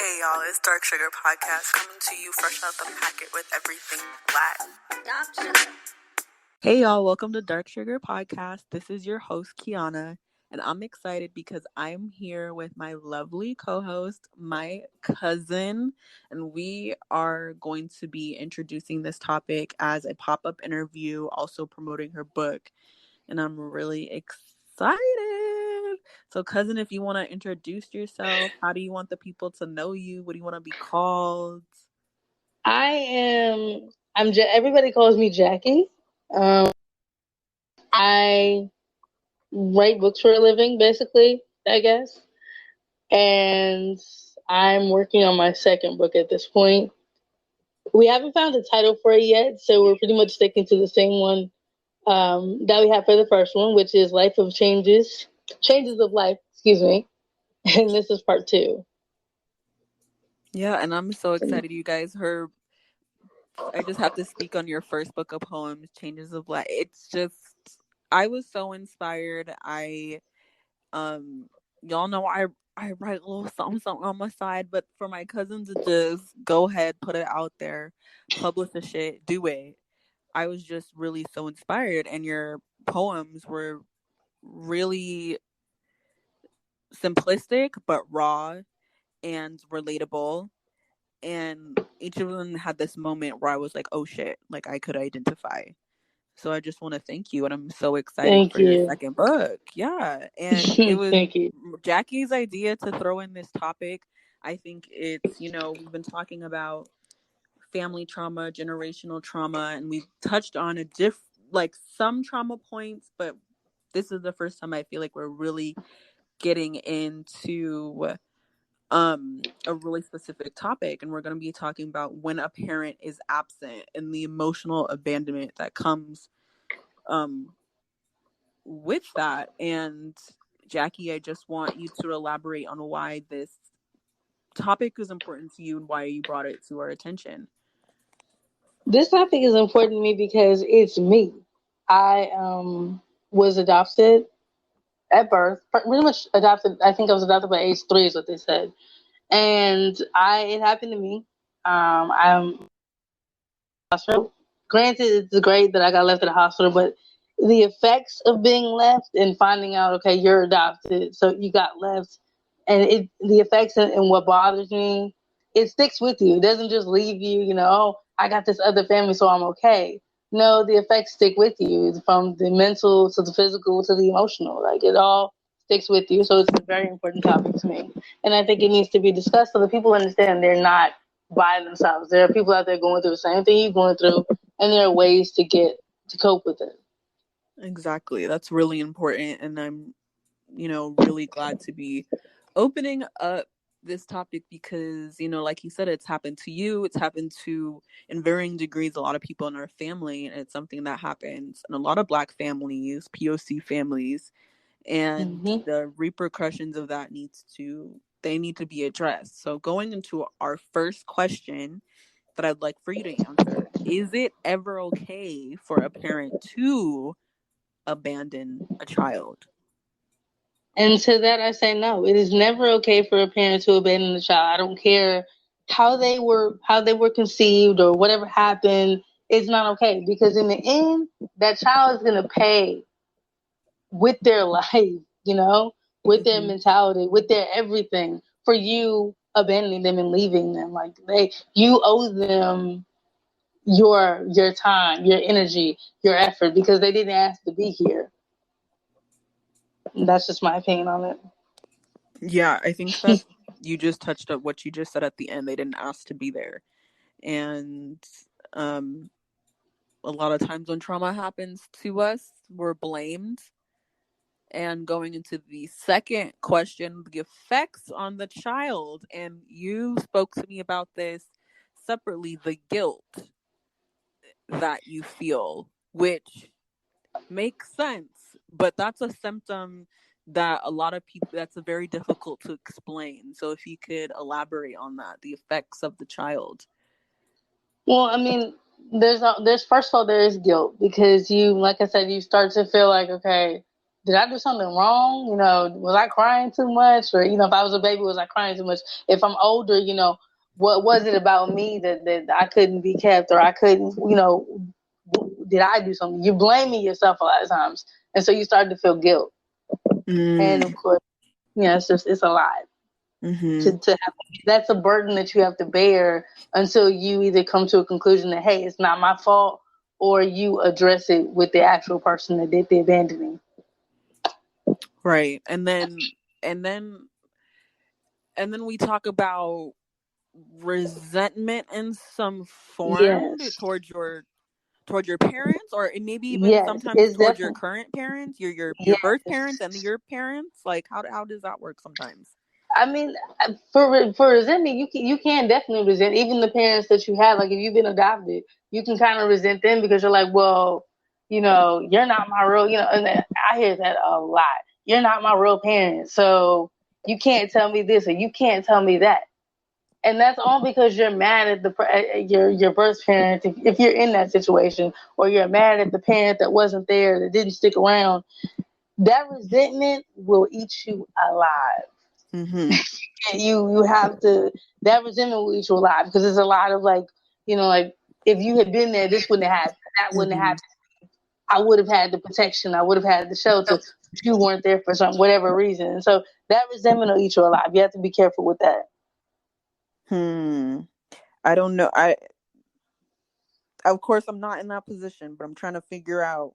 Hey y'all, it's Dark Sugar Podcast coming to you fresh out the packet with everything black. Dark Sugar. Hey y'all, welcome to Dark Sugar Podcast. This is your host, Kiana, and I'm excited because I'm here with my lovely co-host, my cousin, and we are going to be introducing this topic as a pop-up interview, also promoting her book, and I'm really excited. So, cousin, if you want to introduce yourself, how do you want the people to know you? What do you want to be called? Everybody calls me Jackie. I write books for a living, basically, I guess. And I'm working on my second book at this point. We haven't found a title for it yet, so we're pretty much sticking to the same one that we had for the first one, which is Changes of Life, excuse me. And this is part 2. Yeah, and I'm so excited, you guys. I just have to speak on your first book of poems, Changes of Life. It's just, I was so inspired. Y'all know I write a little something on my side, but for my cousin to just go ahead, put it out there, publish the shit, do it. I was just really so inspired, and your poems were really simplistic but raw and relatable, and each of them had this moment where I was like, oh shit, like I could identify. So I just want to thank you, and I'm so excited for your second book. Yeah, and it was Thank you. Jackie's idea to throw in this topic. I think it's, we've been talking about family trauma, generational trauma, and we've touched on some trauma points, but this is the first time I feel like we're really getting into a really specific topic, and we're going to be talking about when a parent is absent and the emotional abandonment that comes with that. And Jackie, I just want you to elaborate on why this topic is important to you and why you brought it to our attention. This topic is important to me because it's me. I was adopted at birth, pretty much adopted. I think I was adopted by age 3 is what they said. And it happened to me. I'm hospital. Granted, it's great that I got left at the hospital, but the effects of being left and finding out, okay, you're adopted, so you got left, and the effects and what bothers me, it sticks with you. It doesn't just leave you, oh, I got this other family, so I'm okay. No, the effects stick with you, from the mental to the physical to the emotional. Like, it all sticks with you. So it's a very important topic to me. And I think it needs to be discussed so that people understand they're not by themselves. There are people out there going through the same thing you're going through, and there are ways to cope with it. Exactly. That's really important. And I'm, really glad to be opening up this topic because, like you said, it's happened to you. It's happened to, in varying degrees, a lot of people in our family. And it's something that happens in a lot of Black families, POC families. And the repercussions of that need to be addressed. So going into our first question that I'd like for you to answer, is it ever okay for a parent to abandon a child? And to that I say no. It is never okay for a parent to abandon a child. I don't care how they were conceived or whatever happened. It's not okay, because in the end, that child is going to pay with their life, with their mentality, with their everything, for you abandoning them and leaving them. Like, you owe them your time, your energy, your effort, because they didn't ask to be here. And that's just my opinion on it. Yeah, I think that you just touched up what you just said at the end. They didn't ask to be there. And a lot of times when trauma happens to us, we're blamed. And going into the second question, the effects on the child, and you spoke to me about this separately, the guilt that you feel, which makes sense, but that's a symptom that a lot of people, that's very difficult to explain. So if you could elaborate on that, the effects of the child. Well, I mean, there's first of all, there is guilt, because you, like I said, you start to feel like, okay, did I do something wrong? Was I crying too much? Or, if I was a baby, was I crying too much? If I'm older, what was it about me that I couldn't be kept, or I couldn't, did I do something? You're blaming yourself a lot of times. And so you start to feel guilt. And of course, it's a lot Mm-hmm. to have. That's a burden that you have to bear until you either come to a conclusion that, hey, it's not my fault, or you address it with the actual person that did the abandoning. Right. And then we talk about resentment in some form Yes. towards your parents, or maybe even Yes. sometimes It's towards your definitely. current parents, your birth parents and Yes. your parents. Like how does that work sometimes? I mean, for resentment, you can definitely resent even the parents that you have. Like if you've been adopted, you can kind of resent them because you're like, well, you're not my real. And I hear that a lot. You're not my real parent, so you can't tell me this or you can't tell me that. And that's all because you're mad at your birth parent. If you're in that situation, or you're mad at the parent that wasn't there, that didn't stick around, that resentment will eat you alive. Mm-hmm. You have to, that resentment will eat you alive, because there's a lot of like if you had been there, this wouldn't have happened, that wouldn't have Mm-hmm. happened. I would have had the protection, I would have had the shelter, but you weren't there for some whatever reason. And so that resentment will eat you alive. You have to be careful with that. I don't know. Of course I'm not in that position, but I'm trying to figure out,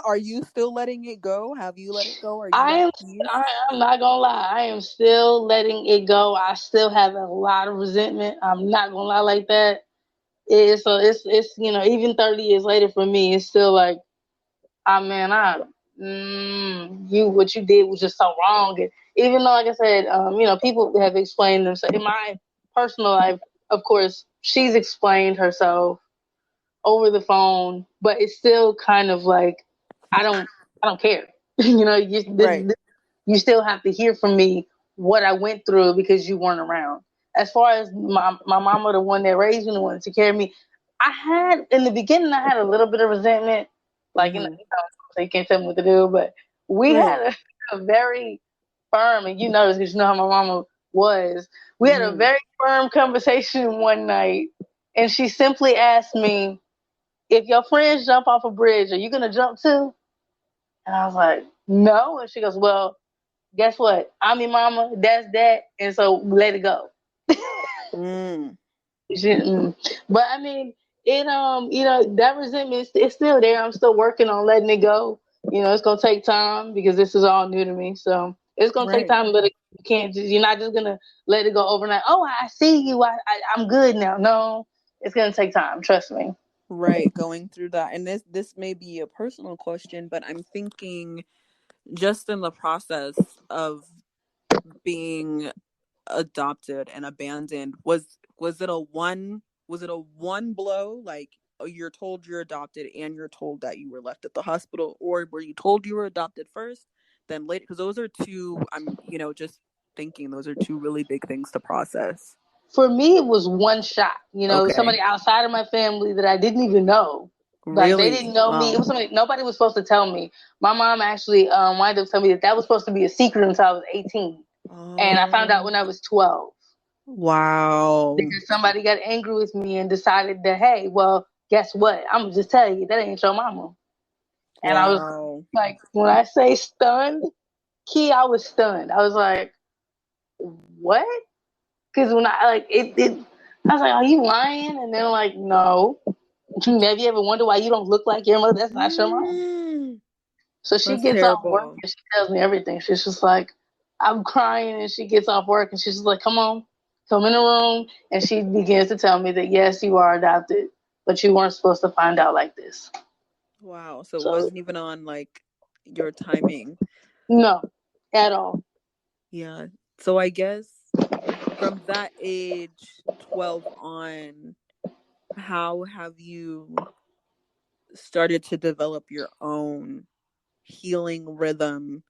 are you still letting it go? Have you let it go? Are you I at am. peace? I'm not gonna lie. I am still letting it go. I still have a lot of resentment. I'm not gonna lie like that. It's even 30 years later for me, it's still like, ah man, what you did was just so wrong. And even though, like I said, people have explained themselves. In my personal life, of course, she's explained herself over the phone, but it's still kind of like, I don't, I don't care. Right. You still have to hear from me what I went through because you weren't around. As far as my mama, the one that raised me, the one that took care of me, I had in the beginning, I had a little bit of resentment, like Mm-hmm. so you can't tell me what to do. But we Right. had a very firm, and you know this because you know how my mama was. We had a Mm-hmm. very firm conversation one night, and she simply asked me, "If your friends jump off a bridge, are you gonna jump too?" And I was like, "No." And she goes, "Well, guess what? I'm your mama. That's that. And so let it go." Mm. But I mean, that resentment is still there. I'm still working on letting it go. It's gonna take time because this is all new to me. So it's gonna take Right. time, but you're not just gonna let it go overnight. Oh, I see you. I'm good now. No, it's gonna take time. Trust me. Right. Going through that. And this may be a personal question, but I'm thinking, just in the process of being adopted and abandoned, was it a one blow, like, oh, you're told you're adopted and you're told that you were left at the hospital, or were you told you were adopted first, then later? Because those are two, I'm just thinking, those are two really big things to process. For me, it was one shot. Okay. Somebody outside of my family that I didn't even know. Like they didn't Really? know me. It Wow. was something nobody was supposed to tell me. My mom actually wanted to tell me that was supposed to be a secret until I was 18, and I found out Oh, when I was 12 wow. because somebody got angry with me and decided that, hey, well, guess what? I'm gonna just tell you that ain't your mama. And I was Wow. like, when I say stunned, key, I was stunned. I was like, what? Because when I like it, I was like, "Are you lying?" And they're like, "No." Have you ever wonder why you don't look like your mother? That's not your mom. Mm, So she that's gets off work terrible. and she tells me everything. She's just like, I'm crying, and she gets off work and she's just like, "Come on, come in the room," and she begins to tell me that yes, you are adopted, but you weren't supposed to find out like this. Wow. So it So wasn't even on, like, your timing. no, at all. Yeah. So I guess from that age, 12 on, how have you started to develop your own healing rhythm?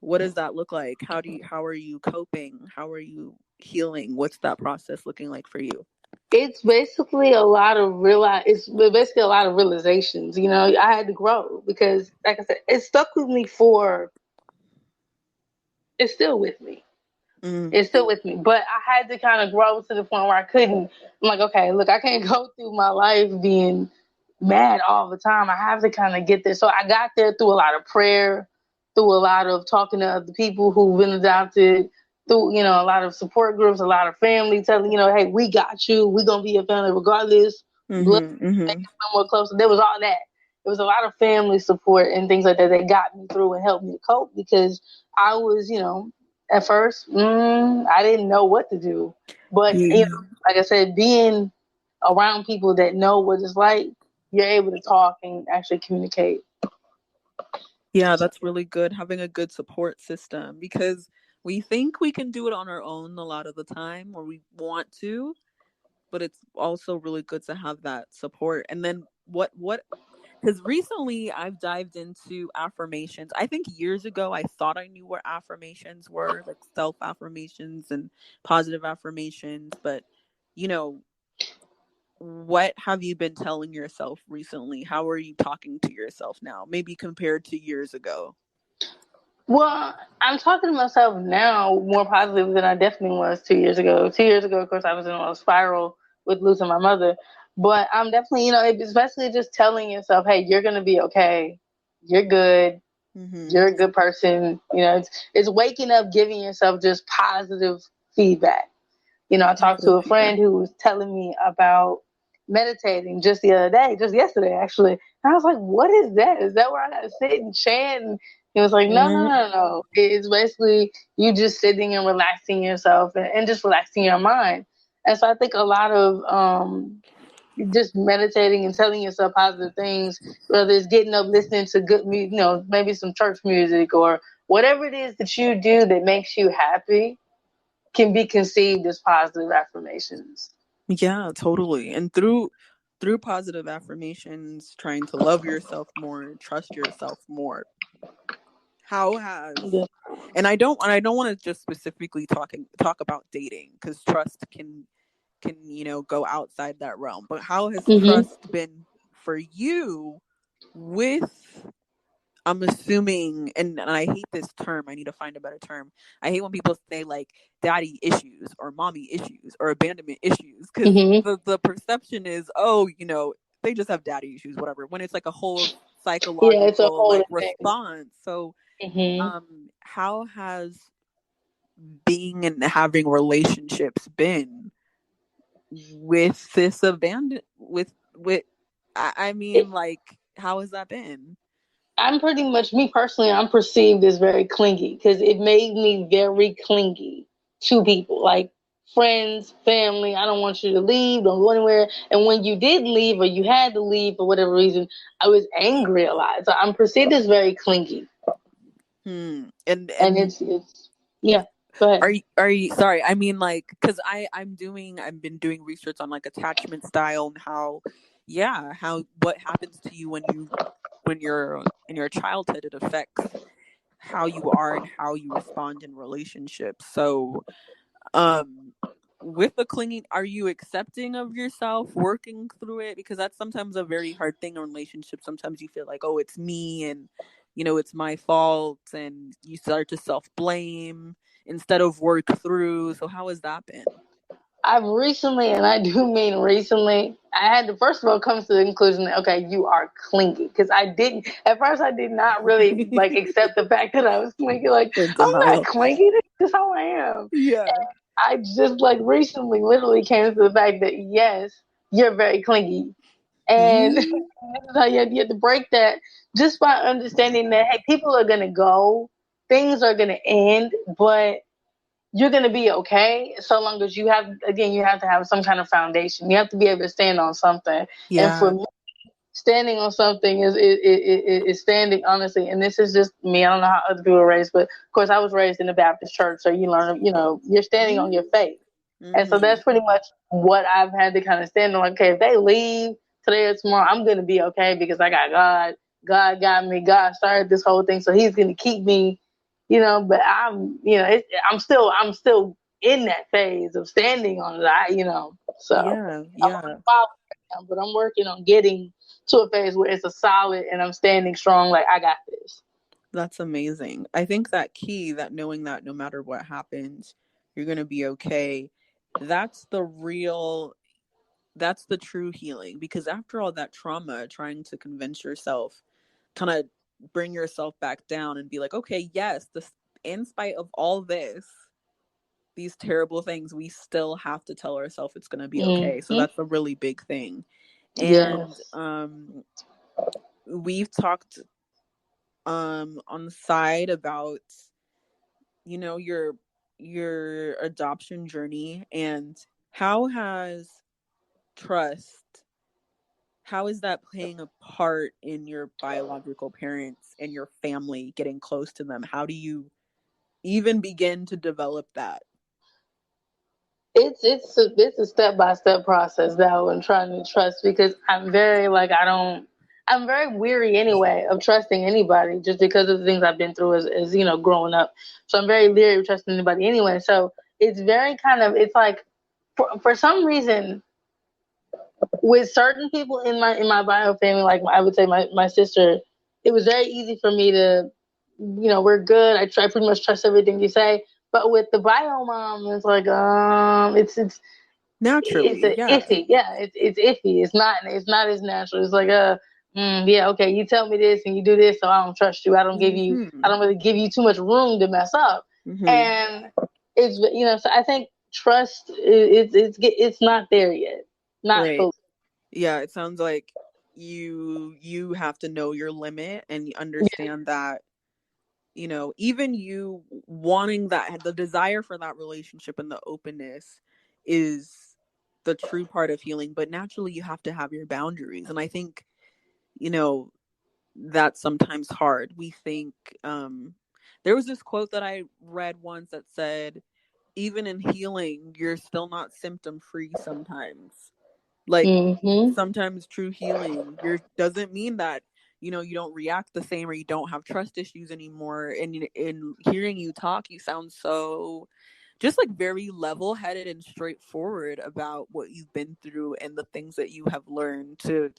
What does that look like? How are you coping? How are you healing? What's that process looking like for you? It's basically a lot of it's basically a lot of realizations. You know, I had to grow because, like I said, it stuck with me for. It's still with me. Mm, It's still with me. But I had to kind of grow to the point where I couldn't. I'm like, okay, look, I can't go through my life being mad all the time. I have to kind of get there. So I got there through a lot of prayer, through a lot of talking to other people who've been adopted, through, you know, a lot of support groups, a lot of family telling, you know, hey, we got you. We're going to be your family regardless. Blood, mm-hmm, mm-hmm. more closer. There was all that. There was a lot of family support and things like that that got me through and helped me to cope because I was, you know, at first, I didn't know what to do. But, you know, Yeah. like I said, being around people that know what it's like, you're able to talk and actually communicate. Yeah, that's really good, having a good support system, because we think we can do it on our own a lot of the time, or we want to, but it's also really good to have that support. And then what because recently I've dived into affirmations. I think years ago I thought I knew what affirmations were, like self affirmations and positive affirmations, but you know, what have you been telling yourself recently? How are you talking to yourself now, maybe compared to years ago? Well, I'm talking to myself now more positive than I definitely was 2 years ago. 2 years ago, of course, I was in a spiral with losing my mother. But I'm definitely, you know, especially just telling yourself, hey, you're going to be okay. You're good. Mm-hmm. You're a good person. You know, it's waking up, giving yourself just positive feedback. You know, I talked to Positive a feedback. friend who was telling me about meditating just the other day, just yesterday actually. And I was like, what is that? Is that where I gotta sit and chant? And he was like, no, no, Mm, no, no. It's basically you just sitting and relaxing yourself and just relaxing your mind. And so I think a lot of just meditating and telling yourself positive things, whether it's getting up, listening to good music, you know, maybe some church music or whatever it is that you do that makes you happy can be conceived as positive affirmations. yeah, totally. And through positive affirmations, trying to love yourself more, trust yourself more. How has Yeah. and I don't want to just specifically talk about dating, because trust can go outside that realm. But how has Hmm. trust been for you with, I'm assuming, and I hate this term. I need to find a better term. I hate when people say like daddy issues or mommy issues or abandonment issues, because Hmm. the perception is, oh, they just have daddy issues, whatever. When it's like a whole Yeah, it's a psychological whole like thing. response. So, Hmm. how has being and having relationships been with this abandon with I mean, like, how has that been? I'm pretty much me personally. I'm perceived as very clingy because it made me very clingy to people, like friends, family. I don't want you to leave. Don't go anywhere. And when you did leave or you had to leave for whatever reason, I was angry a lot. So I'm perceived as very clingy, And and and it's yeah. Go ahead. are you sorry, I mean, like, because I've been doing research on like attachment style and how, yeah, how what happens to you when you're in your childhood, it affects how you are and how you respond in relationships. So, um with the clinging, are you accepting of yourself, working through it? Because that's sometimes a very hard thing in relationships. Sometimes you feel like, oh, it's me, and it's my fault, and you start to self-blame instead of work through. So how has that been? I've recently, and I do mean recently, I had to first of all come to the conclusion that okay, you are clingy because I didn't at first. I did not really like accept the fact that I was clingy. Like For I'm not denial. clingy. This is how I am. Yeah. I just like recently, literally came to the fact that yes, you're very clingy, and this Mm, is how you have to break that just by understanding that hey, people are gonna go, things are gonna end, but you're going to be okay so long as you have to have some kind of foundation. You have to be able to stand on something. And for yeah. me, standing on something is standing honestly. And this is just me. I don't know how other people were raised, but of course I was raised in the Baptist church. So you learn, you're standing on your Mm, faith. And so mm-hmm. that's pretty much what I've had to kind of stand on. Like, okay, if they leave today or tomorrow, I'm going to be okay because I got God. God got me. God started this whole thing. So he's going to keep me, but I'm still in that phase of standing on it. So Yeah, I'm yeah. but I'm working on getting to a phase where it's a solid and I'm standing strong. Like, I got this. That's amazing. I think that key, that knowing that no matter what happens, you're going to be okay. That's the real, that's the true healing. Because after all that trauma, trying to convince yourself, kind of bring yourself back down and be like, okay, yes, this, in spite of all this, these terrible things, we still have to tell ourselves it's going to be okay. So Mm-hmm. that's a really big thing. And Yes. we've talked on the side about, your adoption journey, and how has trust, how is that playing a part in your biological parents and your family, getting close to them? How do you even begin to develop that? It's a step-by-step process though, and trying to trust, because I'm very weary anyway of trusting anybody, just because of the things I've been through as growing up. So I'm very leery of trusting anybody anyway. So it's very it's like, for some reason, with certain people in my bio family, like I would say my sister, it was very easy for me to, we're good. I pretty much trust everything you say. But with the bio mom, it's like, it's Naturally, a yeah. iffy. Yeah, it's iffy. It's not as natural. It's like, yeah, okay, you tell me this and you do this, so I don't trust you. I Mm-hmm. don't really give you too much room to mess up. Mm-hmm. And so I think trust, it's not there yet, not Right. fully. Yeah, it sounds like you have to know your limit and Yeah. understand that, even you wanting that, the desire for that relationship and the openness is the true part of healing, but naturally you have to have your boundaries. And I think, you know, that's sometimes hard. We think, there was this quote that I read once that said, even in healing, you're still not symptom free sometimes. Like, Mm-hmm. sometimes true healing your doesn't mean that, you don't react the same, or you don't have trust issues anymore. And in hearing you talk, you sound so just like very level headed and straightforward about what you've been through and the things that you have learned to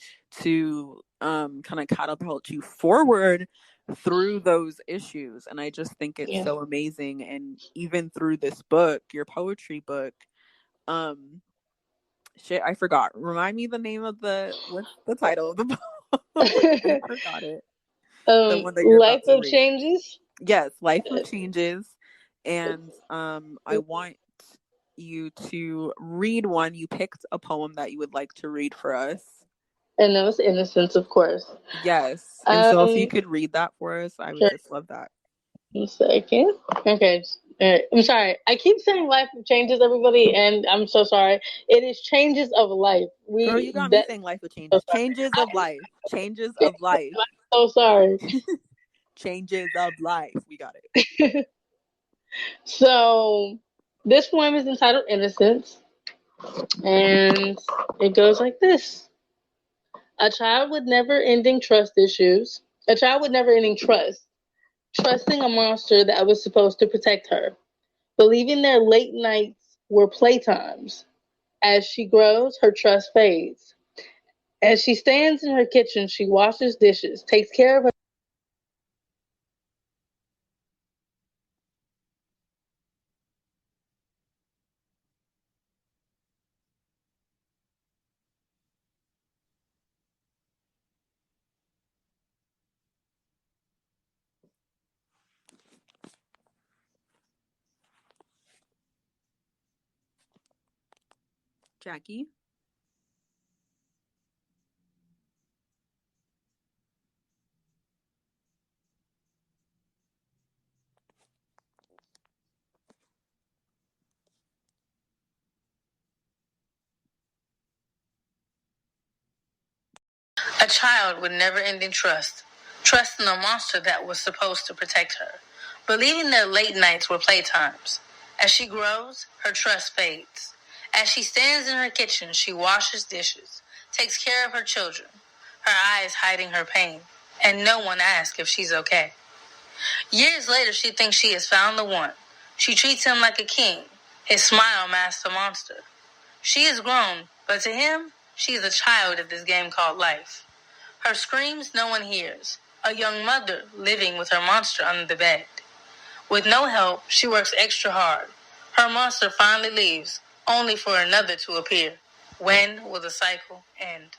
kind of catapult you forward through those issues. And I just think it's Yeah. so amazing. And even through this book, your poetry book, um shit, I forgot. Remind me the name of what's the title of the book? I forgot it. The one that you're Life about to of read. changes. Yes, Life of Changes. And I want you to read one. You picked a poem that you would like to read for us. And that was innocence, of course. Yes. And so if you Um, could read that for us, I would sure. just love that. 1 second. Okay. All right. I'm sorry. I keep saying life of changes, everybody, and I'm so sorry. It is changes of life. Girl, you got me That. saying Life of So Changes. Changes of sorry. life. Changes of life. I'm so sorry. Changes of life. We got it. So this poem is entitled Innocence, and it goes like this. A child with never ending trust issues. A child with never ending trust, trusting a monster that was supposed to protect her, believing their late nights were playtimes. As she grows, her trust fades. As she stands in her kitchen, she washes dishes, takes care of her. Jackie? A child with never ending trust, trusting a monster that was supposed to protect her, believing their late nights were playtimes. As she grows, her trust fades. As she stands in her kitchen, she washes dishes, takes care of her children, her eyes hiding her pain, and no one asks if she's okay. Years later, she thinks she has found the one. She treats him like a king, His smile masked a monster. She is grown, but to him, she is a child of this game called life. Her screams no one hears. A young mother living with her monster under the bed. With no help, she works extra hard. Her monster finally leaves, only for another to appear. When will the cycle end?